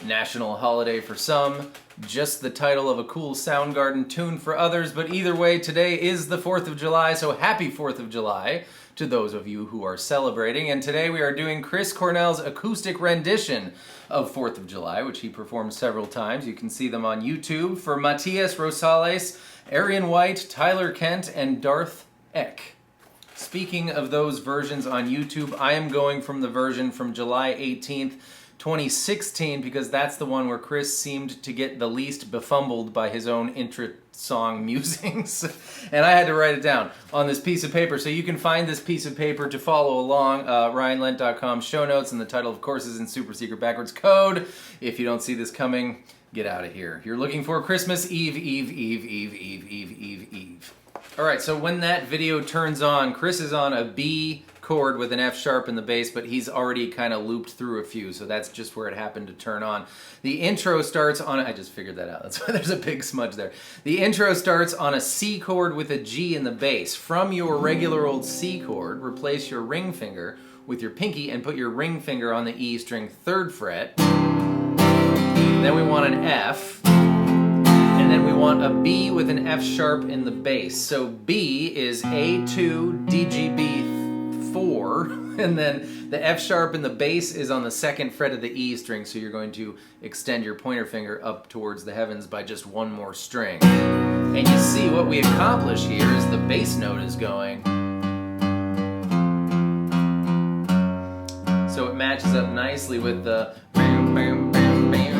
national holiday for some, just the title of a cool Soundgarden tune for others, but either way, today is the 4th of July, so happy 4th of July to those of you who are celebrating. And today we are doing Chris Cornell's acoustic rendition of 4th of July, which he performed several times. You can see them on YouTube for Matthias Rosales, Arian White, Tyler Kent, and Darth Eck. Speaking of those versions on YouTube, I am going from the version from July 18th, 2016, because that's the one where Chris seemed to get the least befumbled by his own intra-song musings. And I had to write it down on this piece of paper. So you can find this piece of paper to follow along, RyanLStudios show notes, and the title, of course, is in super secret backwards code. If you don't see this coming, get out of here. You're looking for Christmas Eve, Eve, Eve, Eve, Eve, Eve, Eve, Eve. All right, so when that video turns on, Chris is on a B chord with an F sharp in the bass, but he's already kind of looped through a few, so that's just where it happened to turn on. The intro starts on, I just figured that out, that's why there's a big smudge there. The intro starts on a C chord with a G in the bass. From your regular old C chord, replace your ring finger with your pinky and put your ring finger on the E string 3rd fret. Then we want an F. And then we want a B with an F sharp in the bass. So B is A2, DGB 4, and then the F sharp in the bass is on the 2nd fret of the E string, so you're going to extend your pointer finger up towards the heavens by just one more string. And you see what we accomplish here is the bass note is going. So it matches up nicely with the bam, bam, bam, bam.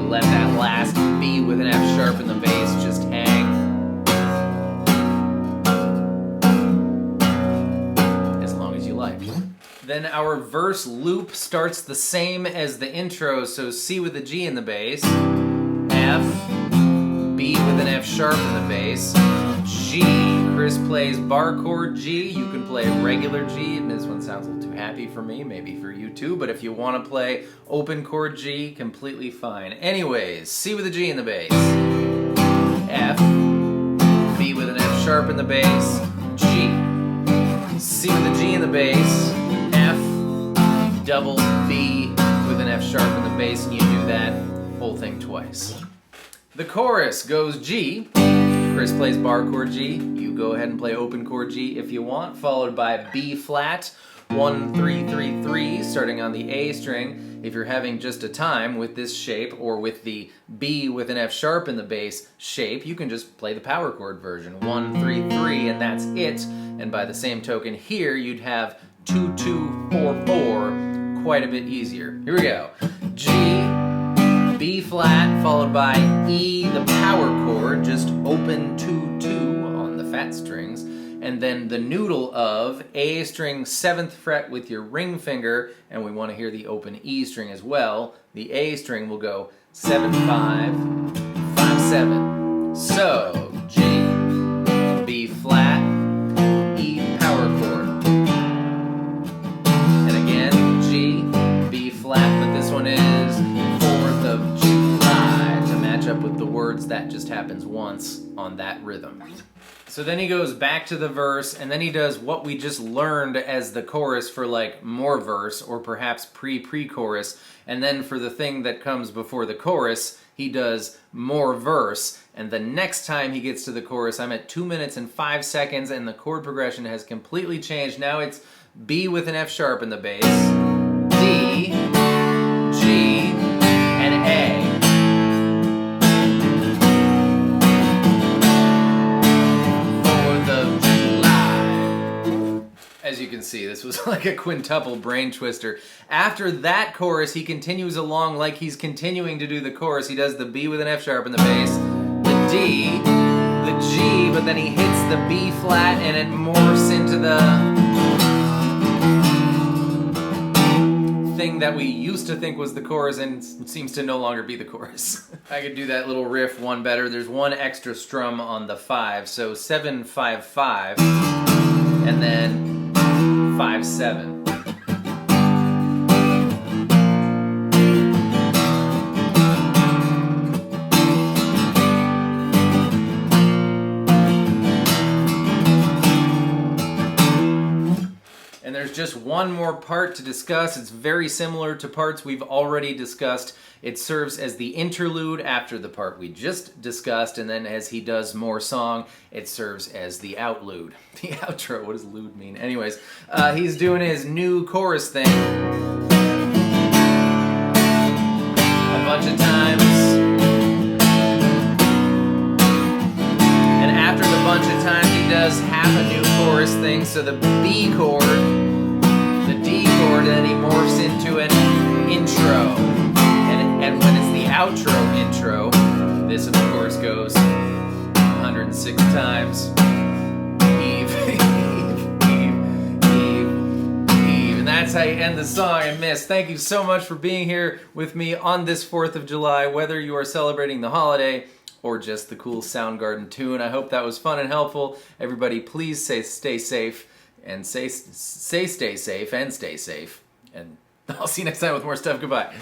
Let that last B with an F sharp in the bass just hang. As long as you like. Then our verse loop starts the same as the intro, so C with a G in the bass, F, B with an F sharp in the bass, G, Chris plays bar chord G, you can play regular G, and this one sounds a little too happy for me, maybe for you too, but if you want to play open chord G, completely fine. Anyways, C with a G in the bass, F, B with an F sharp in the bass, G, C with a G in the bass, F, double B with an F sharp in the bass, and you do that whole thing twice. The chorus goes G, Chris plays bar chord G, you go ahead and play open chord G if you want, followed by B flat, 1, 3, 3, 3, starting on the A string. If you're having just a time with this shape, or with the B with an F sharp in the bass shape, you can just play the power chord version, 1, 3, 3, and that's it. And by the same token here, you'd have 2, 2, 4, 4, quite a bit easier. Here we go. G, B flat, followed by E, the power chord, just open 2, 2 on the fat strings, and then the noodle of A string 7th fret with your ring finger, and we want to hear the open E string as well. The A string will go 7, 5, 5, 7. So, G, B flat, E power chord. And again, G, B flat, but this one is 4th of July to match up with the words. That just happens once on that rhythm. So then he goes back to the verse, and then he does what we just learned as the chorus for like more verse, or perhaps pre-chorus, and then for the thing that comes before the chorus, he does more verse, and the next time he gets to the chorus, I'm at 2 minutes and 5 seconds, and the chord progression has completely changed. Now it's B with an F sharp in the bass, D, G, and A. As you can see, this was like a quintuple brain twister. After that chorus, he continues along like he's continuing to do the chorus. He does the B with an F sharp in the bass, the D, the G, but then he hits the B flat and it morphs into the thing that we used to think was the chorus and seems to no longer be the chorus. I could do that little riff one better. There's one extra strum on the 5, so 7, 5, 5, and then 5, 7. there's just one more part to discuss. It's very similar to parts we've already discussed. It serves as the interlude after the part we just discussed, and then as he does more song, it serves as the outlude. The outro, what does lude mean? Anyways, he's doing his new chorus thing a bunch of times. And after the bunch of times, he does half a new chorus thing, so the B chord, the D chord, and then he morphs into an intro. And when it's the outro intro, this of course goes 106 times. Eve, Eve, Eve, Eve, Eve. And that's how you end the song. And Miss, thank you so much for being here with me on this 4th of July, whether you are celebrating the holiday or just the cool Soundgarden tune. I hope that was fun and helpful. Everybody, please stay safe and stay safe and stay safe. And I'll see you next time with more stuff. Goodbye.